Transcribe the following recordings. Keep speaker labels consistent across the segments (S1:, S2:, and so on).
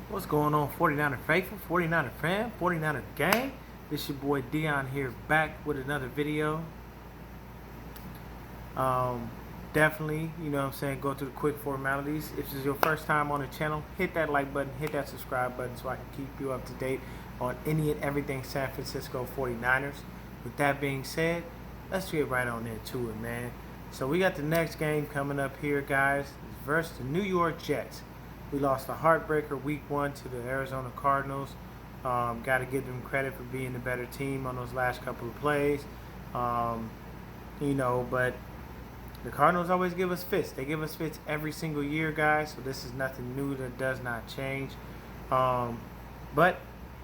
S1: What's going on, 49er Faithful, 49er Fan, 49er Gang? This your boy Dion here, back with another video. Definitely, go through the quick formalities. If this is your first time on the channel, hit that like button, hit that subscribe button so I can keep you up to date on any and everything San Francisco 49ers. With that being said, let's get right on into it, man. So we got the next game coming up here, guys. It's versus the New York Jets. We lost a heartbreaker week 1 to the Arizona Cardinals. Got to give them credit for being the better team on those last couple of plays. But the Cardinals always give us fits. They give us fits every single year, guys. So this is nothing new. That does not change. But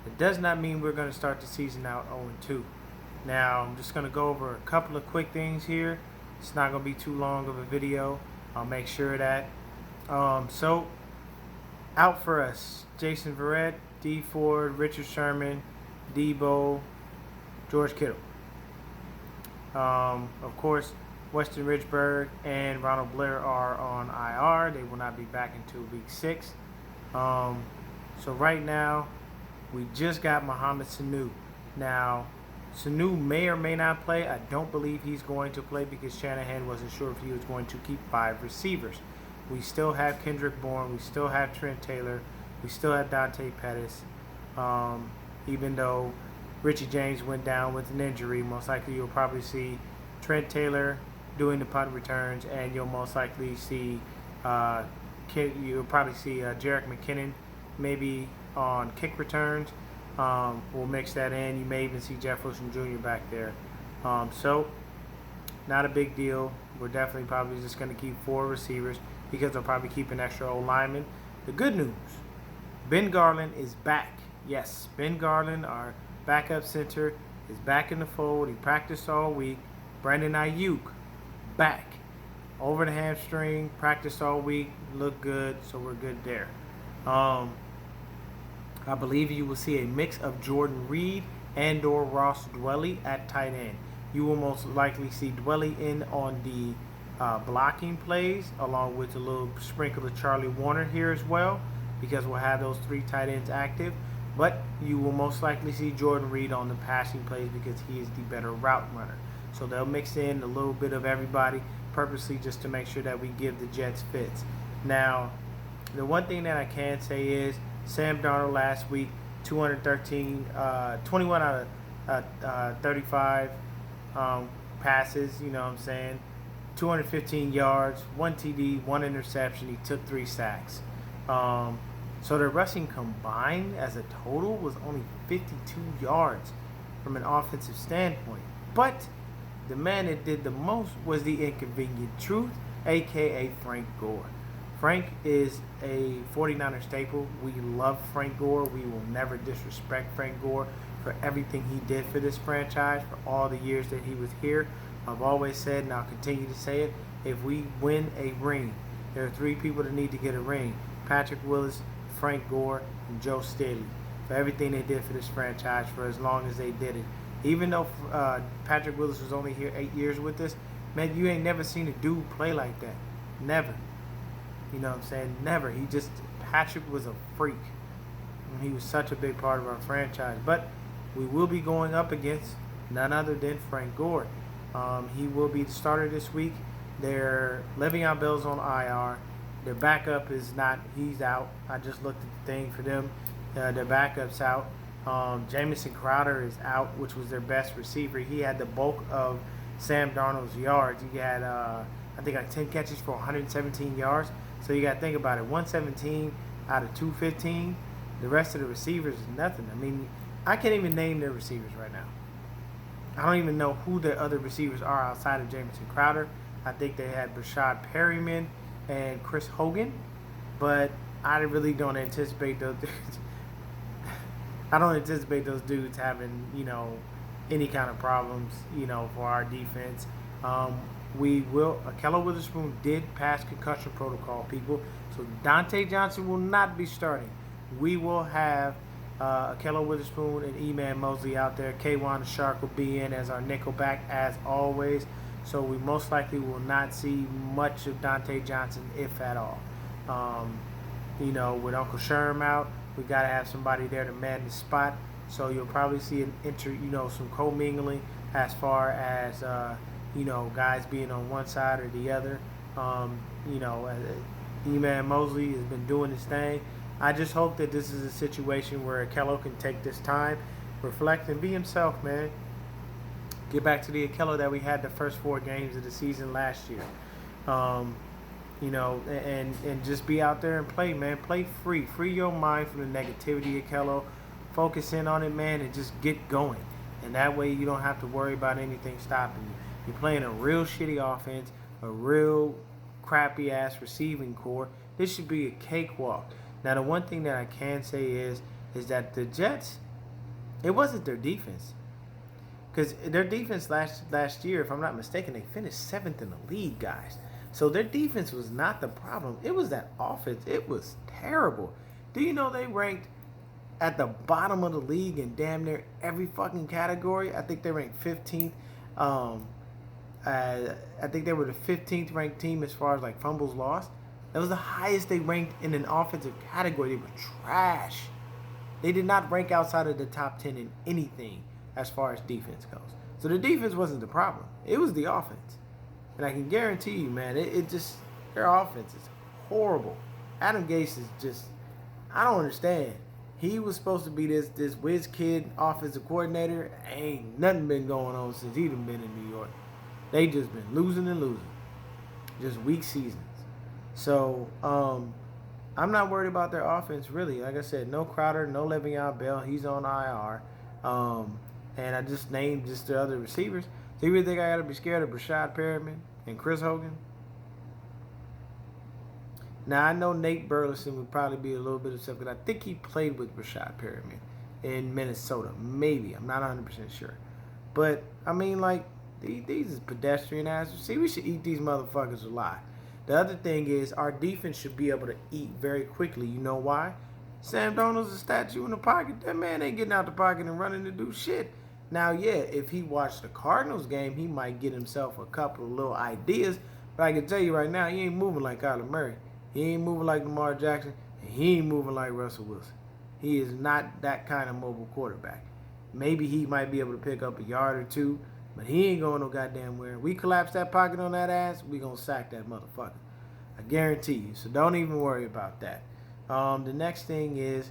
S1: it does not mean we're going to start the season out 0-2. Now, I'm just going to go over a couple of quick things here. It's not going to be too long of a video. I'll make sure of that. Out for us, Jason Verrett, Dee Ford, Richard Sherman, Debo, George Kittle. Of course, Weston Richburg and Ronald Blair are on IR. They will not be back until week 6. So right now, we just got Mohamed Sanu. Now, Sanu may or may not play. I don't believe he's going to play because Shanahan wasn't sure if he was going to keep 5 receivers. We still have Kendrick Bourne. We still have Trent Taylor. We still have Dante Pettis. Even though Richie James went down with an injury, most likely you'll probably see Trent Taylor doing the punt returns, and you'll most likely see Jarek McKinnon maybe on kick returns. We'll mix that in. You may even see Jeff Wilson Jr. back there. So not a big deal. We're definitely probably just going to keep 4 receivers because they'll probably keep an extra old lineman. The good news, Ben Garland is back. Yes, Ben Garland, our backup center, is back in the fold. He practiced all week. Brandon Ayuk, back. Over the hamstring, practiced all week, looked good, so we're good there. I believe you will see a mix of Jordan Reed and/or Ross Dwelley at tight end. You will most likely see Dwelley in on the blocking plays, along with a little sprinkle of Charlie Warner here as well, because we'll have those 3 tight ends active. But you will most likely see Jordan Reed on the passing plays because he is the better route runner. So they'll mix in a little bit of everybody purposely just to make sure that we give the Jets fits. Now, the one thing that I can say is Sam Darnold last week, 21 out of 35 passes, 215 yards, 1 TD, 1 interception. He took 3 sacks. So their rushing combined as a total was only 52 yards from an offensive standpoint. But the man that did the most was the inconvenient truth, a.k.a. Frank Gore. Frank is a 49er staple. We love Frank Gore. We will never disrespect Frank Gore for everything he did for this franchise, for all the years that he was here. I've always said, and I'll continue to say it, if we win a ring, there are 3 people that need to get a ring: Patrick Willis, Frank Gore, and Joe Staley, for everything they did for this franchise for as long as they did it. Even though Patrick Willis was only here 8 years with us, man, you ain't never seen a dude play like that. Never. You know what I'm saying? Never. Patrick was a freak. And he was such a big part of our franchise. But we will be going up against none other than Frank Gore. He will be the starter this week. Le'Veon Bell's on IR. Their backup is not. He's out. I just looked at the thing for them. Their backup's out. Jamison Crowder is out, which was their best receiver. He had the bulk of Sam Darnold's yards. He had, I think, 10 catches for 117 yards. So you got to think about it. 117 out of 215. The rest of the receivers is nothing. I mean, I can't even name their receivers right now. I don't even know who the other receivers are outside of Jamison Crowder. I think they had Brashad Perryman and Chris Hogan, but I really don't anticipate those dudes. I don't anticipate those dudes having, any kind of problems, for our defense. Ahkello Witherspoon did pass concussion protocol, people. So Dante Johnson will not be starting. We will have Ahkello Witherspoon and E-Man Mosley out there. K'Wan the Shark will be in as our nickelback as always. So we most likely will not see much of Dante Johnson, if at all. With Uncle Sherm out, We got to have somebody there to man the spot. So you'll probably see some commingling as far as guys being on one side or the other. E-Man Mosley has been doing his thing. I just hope that this is a situation where Okello can take this time, reflect, and be himself, man. Get back to the Okello that we had the first 4 games of the season last year. And just be out there and play, man. Play free. Free your mind from the negativity, Okello. Focus in on it, man, and just get going. And that way you don't have to worry about anything stopping you. You're playing a real shitty offense, a real crappy ass receiving core. This should be a cakewalk. Now the one thing that I can say is that the Jets, it wasn't their defense. Because their defense last year, if I'm not mistaken, they finished 7th in the league, guys. So their defense was not the problem. It was that offense. It was terrible. Do you know they ranked at the bottom of the league in damn near every fucking category? I think they ranked 15th. I think they were the 15th ranked team as far as like fumbles lost. That was the highest they ranked in an offensive category. They were trash. They did not rank outside of the top 10 in anything as far as defense goes. So the defense wasn't the problem. It was the offense. And I can guarantee you, man, their offense is horrible. Adam Gase is just, I don't understand. He was supposed to be this whiz kid offensive coordinator. Ain't nothing been going on since he done been in New York. They just been losing and losing. Just weak seasons. So, I'm not worried about their offense, really. Like I said, no Crowder, no Le'Veon Bell. He's on IR. And I just named just the other receivers. So you really think I got to be scared of Brashad Perriman and Chris Hogan? Now, I know Nate Burleson would probably be a little bit upset, but I think he played with Brashad Perriman in Minnesota. Maybe. I'm not 100% sure. But, I mean, like, these is pedestrian-ass. See, we should eat these motherfuckers alive. The other thing is our defense should be able to eat very quickly. You know why? Sam Darnold's a statue in the pocket. That man ain't getting out the pocket and running to do shit. Now, yeah, if he watched the Cardinals game, he might get himself a couple of little ideas. But I can tell you right now, he ain't moving like Kyler Murray. He ain't moving like Lamar Jackson. And he ain't moving like Russell Wilson. He is not that kind of mobile quarterback. Maybe he might be able to pick up a yard or two, but he ain't going no goddamn where. We collapse that pocket on that ass, we going to sack that motherfucker. I guarantee you. So don't even worry about that. The next thing is,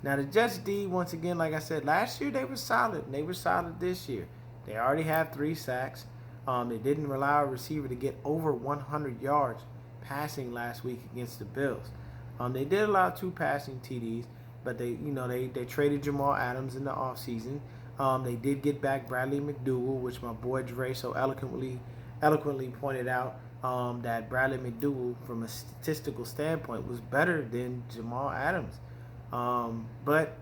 S1: now the Jets D, once again, like I said, last year they were solid. And they were solid this year. They already have 3 sacks. They didn't allow a receiver to get over 100 yards passing last week against the Bills. They did allow 2 passing TDs, but they traded Jamal Adams in the offseason. They did get back Bradley McDougald, which my boy Dre so eloquently pointed out, that Bradley McDougald, from a statistical standpoint, was better than Jamal Adams. But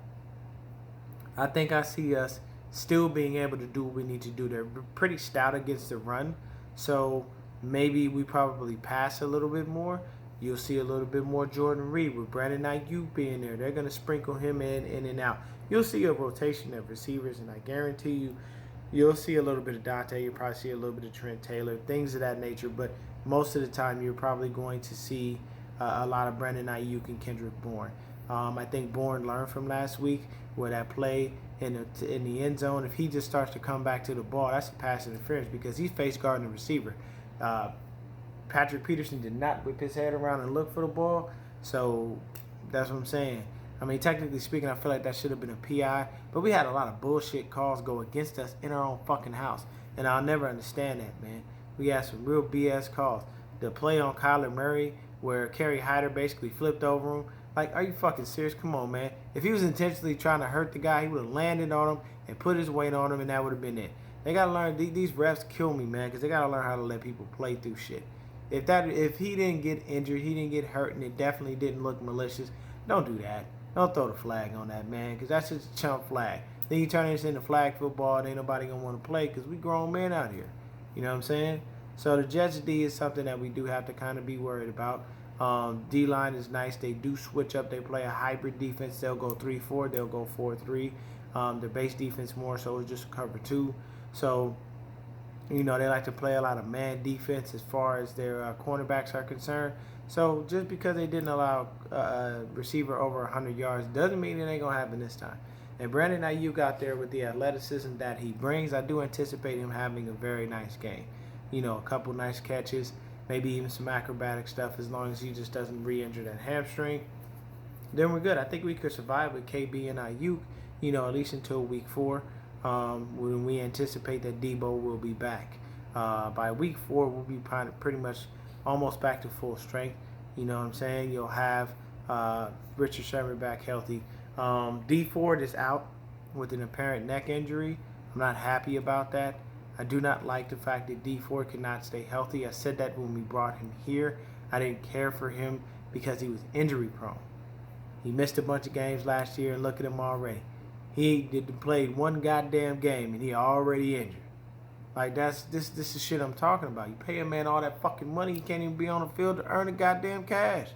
S1: I think I see us still being able to do what we need to do. They're pretty stout against the run, so maybe we probably pass a little bit more. You'll see a little bit more Jordan Reed with Brandon Ayuk being there. They're going to sprinkle him in and out. You'll see a rotation of receivers, and I guarantee you'll see a little bit of Dante. You'll probably see a little bit of Trent Taylor, things of that nature. But most of the time, you're probably going to see a lot of Brandon Ayuk and Kendrick Bourne. I think Bourne learned from last week where that play in the end zone. If he just starts to come back to the ball, that's a pass interference because he's face guarding the receiver. Patrick Peterson did not whip his head around and look for the ball, so that's what I'm saying. I mean, technically speaking, I feel like that should have been a PI, but we had a lot of bullshit calls go against us in our own fucking house, and I'll never understand that, man. We had some real BS calls. The play on Kyler Murray where Kerry Hyder basically flipped over him. Like, are you fucking serious? Come on, man. If he was intentionally trying to hurt the guy, he would have landed on him and put his weight on him, and that would have been it. They got to learn. These refs kill me, man, because they got to learn how to let people play through shit. If he didn't get injured, he didn't get hurt, and it definitely didn't look malicious, don't do that. Don't throw the flag on that, man, because that's just a chump flag. Then you turn this into flag football, and ain't nobody going to want to play because we grown men out here. You know what I'm saying? So the Jets D is something that we do have to kind of be worried about. D-line is nice. They do switch up. They play a hybrid defense. They'll go 3-4. They'll go 4-3. Their base defense more so is just cover 2. So, they like to play a lot of man defense as far as their cornerbacks are concerned. So just because they didn't allow a receiver over 100 yards doesn't mean it ain't going to happen this time. And Brandon Ayuk out there with the athleticism that he brings, I do anticipate him having a very nice game. You know, a couple nice catches, maybe even some acrobatic stuff as long as he just doesn't re-injure that hamstring. Then we're good. I think we could survive with KB and Ayuk, you know, at least until week 4, when we anticipate that Debo will be back. By week 4, we'll be pretty much almost back to full strength. You know what I'm saying? You'll have Richard Sherman back healthy. D Ford is out with an apparent neck injury. I'm not happy about that. I do not like the fact that D Ford could not stay healthy. I said that when we brought him here. I didn't care for him because he was injury prone. He missed a bunch of games last year, and look at him already. He played one goddamn game, and he already injured. Like, this is shit I'm talking about. You pay a man all that fucking money, he can't even be on the field to earn the goddamn cash.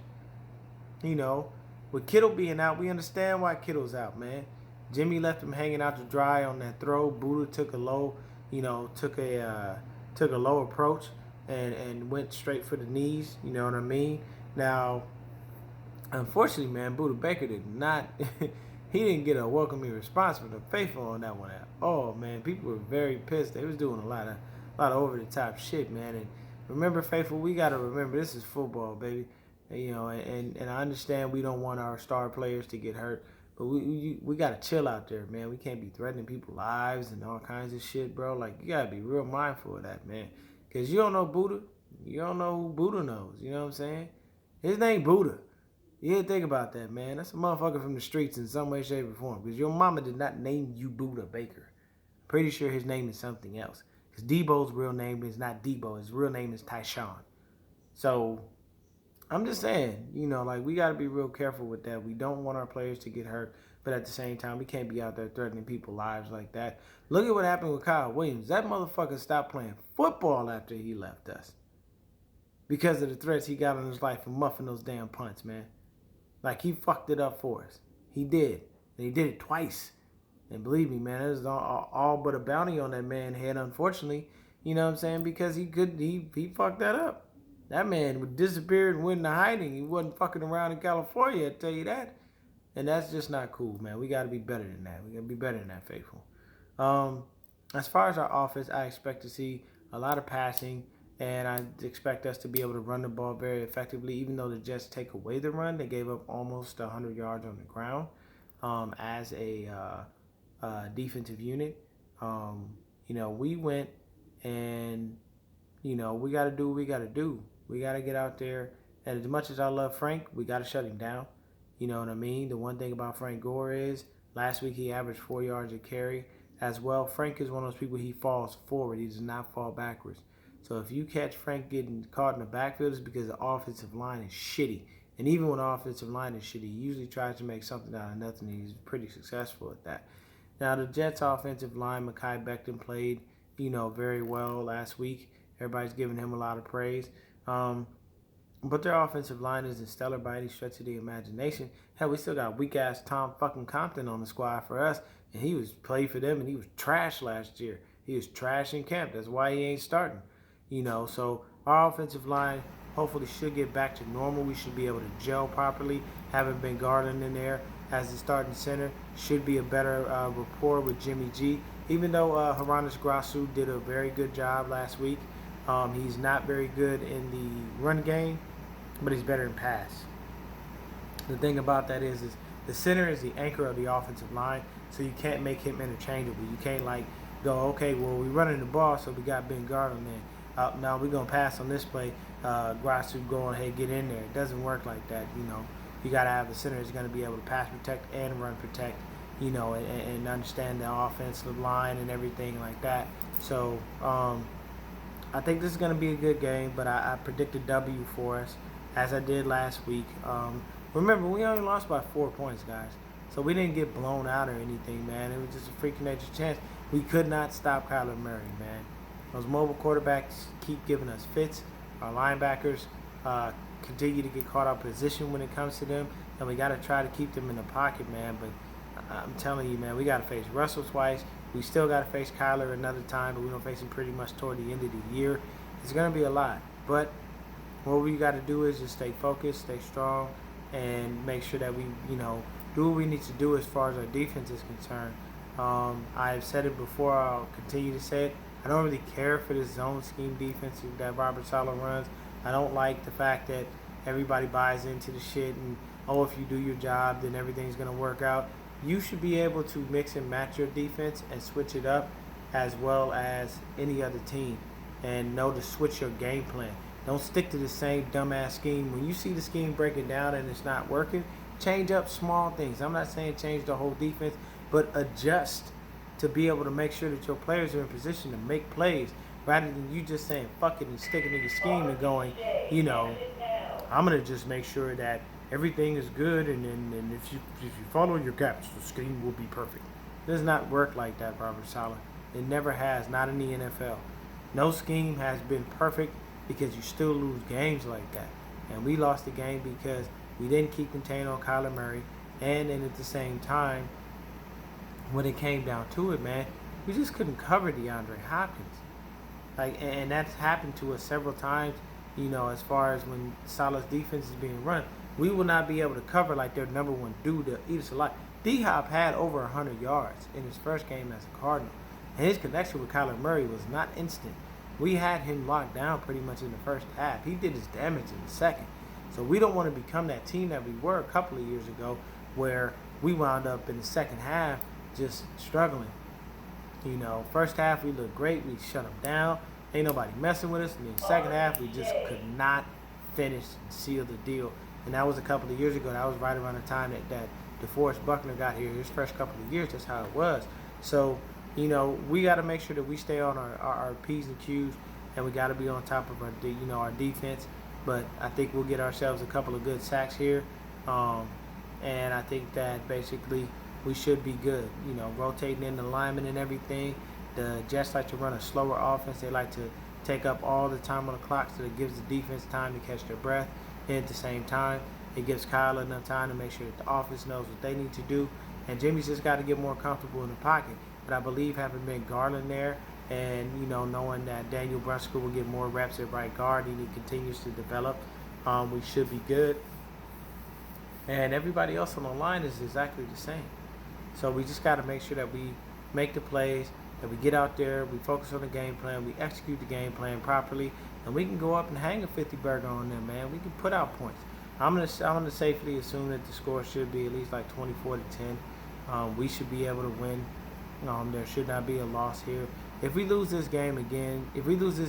S1: You know, with Kittle being out, we understand why Kittle's out, man. Jimmy left him hanging out to dry on that throw. Buddha took a low, took a low approach and went straight for the knees. You know what I mean? Now, unfortunately, man, Buddha Baker did not. He didn't get a welcoming response from the faithful on that one. Oh man, people were very pissed. They was doing a lot of over the top shit, man. And remember, faithful, we gotta remember this is football, baby. You know, and I understand we don't want our star players to get hurt, but we gotta chill out there, man. We can't be threatening people's lives and all kinds of shit, bro. Like, you gotta be real mindful of that, man. Cause you don't know Buddha. You don't know who Buddha knows. You know what I'm saying? His name Buddha. You didn't think about that, man. That's a motherfucker from the streets in some way, shape, or form. Because your mama did not name you Buddha Baker. Pretty sure his name is something else. Because Debo's real name is not Debo. His real name is Tyshawn. So, I'm just saying, like, we got to be real careful with that. We don't want our players to get hurt. But at the same time, we can't be out there threatening people's lives like that. Look at what happened with Kyle Williams. That motherfucker stopped playing football after he left us. Because of the threats he got on his life for muffing those damn punts, man. Like, he fucked it up for us. He did. And he did it twice. And believe me, man, there's all but a bounty on that man's head, unfortunately. You know what I'm saying? Because he fucked that up. That man would disappear and went into hiding. He wasn't fucking around in California, I tell you that. And that's just not cool, man. We got to be better than that. We got to be better than that, faithful. As far as our offense, I expect to see a lot of passing. And I expect us to be able to run the ball very effectively. Even though the Jets take away the run, they gave up almost 100 yards on the ground as a defensive unit. We went and, we got to do what we got to do. We got to get out there. And as much as I love Frank, we got to shut him down. You know what I mean? The one thing about Frank Gore is last week he averaged 4 yards a carry as well. Frank is one of those people, he falls forward. He does not fall backwards. So if you catch Frank getting caught in the backfield, it's because the offensive line is shitty. And even when the offensive line is shitty, he usually tries to make something out of nothing, and he's pretty successful at that. Now, the Jets' offensive line, Mekhi Becton played, very well last week. Everybody's giving him a lot of praise. But their offensive line isn't stellar by any stretch of the imagination. Hell, we still got weak-ass Tom fucking Compton on the squad for us, and he was played for them, and he was trash last year. He was trash in camp. That's why he ain't starting. So our offensive line hopefully should get back to normal. We should be able to gel properly. Having Ben Garland in there as the starting center should be a better rapport with Jimmy G. Even though Haranis Grasu did a very good job last week, he's not very good in the run game, but he's better in pass. The thing about that is the center is the anchor of the offensive line, so you can't make him interchangeable. You can't go, okay, well, we're running the ball, so we got Ben Garland in. Now we're going to pass on this play. Grasu go ahead, get in there. It doesn't work like that, You got to have the center that's going to be able to pass protect and run protect, and understand the offensive line and everything like that. So I think this is going to be a good game, but I predict a W for us, as I did last week. Remember, we only lost by 4 points, guys. So we didn't get blown out or anything, man. It was just a freaking nature chance. We could not stop Kyler Murray, man. Those mobile quarterbacks keep giving us fits. Our linebackers continue to get caught out of position when it comes to them, and we got to try to keep them in the pocket, man. But I'm telling you, man, we got to face Russell twice. We still got to face Kyler another time, but we're going to face him pretty much toward the end of the year. It's going to be a lot. But What we got to do is just stay focused, stay strong, and make sure that we, do what we need to do as far as our defense is concerned. I've said it before. I'll continue to say it. I don't really care for this zone scheme defense that Robert Saleh runs. I don't like the fact that everybody buys into the shit and, oh, if you do your job, then everything's going to work out. You should be able to mix and match your defense and switch it up as well as any other team and know to switch your game plan. Don't stick to the same dumbass scheme. When you see the scheme breaking down and it's not working, change up small things. I'm not saying change the whole defense, but adjust to be able to make sure that your players are in position to make plays rather than you just saying fuck it and sticking to your scheme and going, I'm going to just make sure that everything is good and if you follow your gaps, the scheme will be perfect. It does not work like that, Robert Saleh. It never has, not in the NFL. No scheme has been perfect because you still lose games like that. And we lost the game because we didn't keep contain on Kyler Murray. And then at the same time, when it came down to it, man, we just couldn't cover DeAndre Hopkins. And that's happened to us several times, as far as when Saleh's defense is being run. We will not be able to cover like their number one dude to eat us alive. D-Hop had over 100 yards in his first game as a Cardinal. And his connection with Kyler Murray was not instant. We had him locked down pretty much in the first half. He did his damage in the second. So we don't want to become that team that we were a couple of years ago where we wound up in the second half just struggling. First half we looked great. We shut them down. Ain't nobody messing with us. And then the second half we just could not finish and seal the deal. And that was a couple of years ago. That was right around the time that DeForest Buckner got here. His first couple of years, that's how it was. So, we got to make sure that we stay on our P's and Q's, and we got to be on top of our defense. But I think we'll get ourselves a couple of good sacks here. And I think that basically we should be good. Rotating in the linemen and everything. The Jets like to run a slower offense. They like to take up all the time on the clock so it gives the defense time to catch their breath. And at the same time, it gives Kyle enough time to make sure that the offense knows what they need to do. And Jimmy's just got to get more comfortable in the pocket. But I believe having Ben Garland there and, knowing that Daniel Brunskill will get more reps at right guard and he continues to develop, we should be good. And everybody else on the line is exactly the same. So we just got to make sure that we make the plays, that we get out there, we focus on the game plan, we execute the game plan properly, and we can go up and hang a 50 burger on them, man. We can put out points. I'm gonna safely assume that the score should be at least like 24-10. We should be able to win. There should not be a loss here. If we lose this game again, and we lose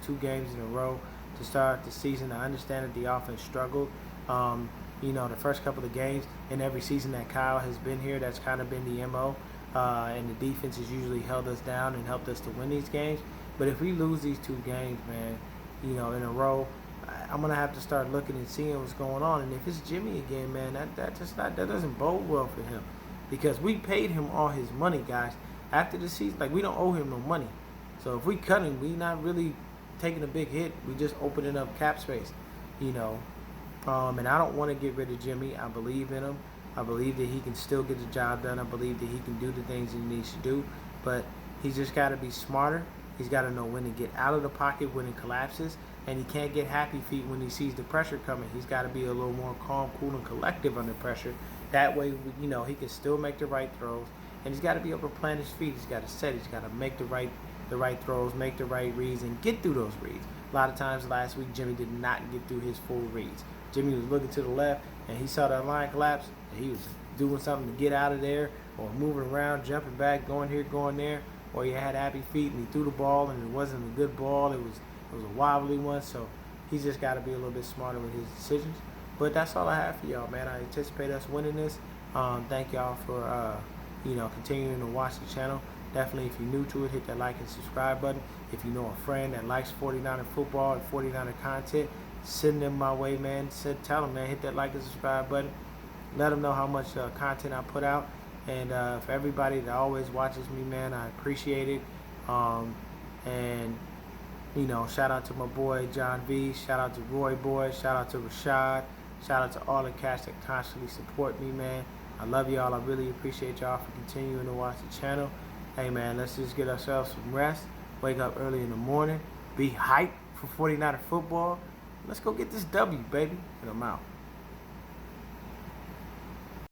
S1: 2 games in a row to start the season, I understand that the offense struggled. The first couple of games in every season that Kyle has been here, that's kind of been the MO. And the defense has usually held us down and helped us to win these games. But if we lose these 2 games, man, in a row, I'm gonna have to start looking and seeing what's going on. And if it's Jimmy again, man, that doesn't bode well for him, because we paid him all his money, guys. After the season, we don't owe him no money. So if we cut him, we not really taking a big hit. We just opening up cap space, And I don't want to get rid of Jimmy. I believe in him. I believe that he can still get the job done. I believe that he can do the things he needs to do. But he's just got to be smarter. He's got to know when to get out of the pocket when it collapses. And he can't get happy feet when he sees the pressure coming. He's got to be a little more calm, cool, and collective under pressure. That way, he can still make the right throws. And he's got to be able to plant his feet. He's got to set. He's got to make the right throws, make the right reads, and get through those reads. A lot of times last week, Jimmy did not get through his full reads. Jimmy was looking to the left, and he saw that line collapse, and he was doing something to get out of there, or moving around, jumping back, going here, going there, or he had happy feet, and he threw the ball, and it wasn't a good ball. It was a wobbly one, so he's just got to be a little bit smarter with his decisions. But that's all I have for y'all, man. I anticipate us winning this. Thank y'all for continuing to watch the channel. Definitely, if you're new to it, hit that like and subscribe button. If you know a friend that likes 49er football and 49er content, send them my way, man. Tell them, man, hit that like and subscribe button. Let them know how much content I put out. And for everybody that always watches me, man, I appreciate it. And shout out to my boy John V. Shout out to Roy Boy. Shout out to Rashad. Shout out to all the cats that constantly support me, man. I love y'all. I really appreciate y'all for continuing to watch the channel. Hey, man, let's just get ourselves some rest. Wake up early in the morning. Be hyped for 49er football. Let's go get this W, baby. And I'm out.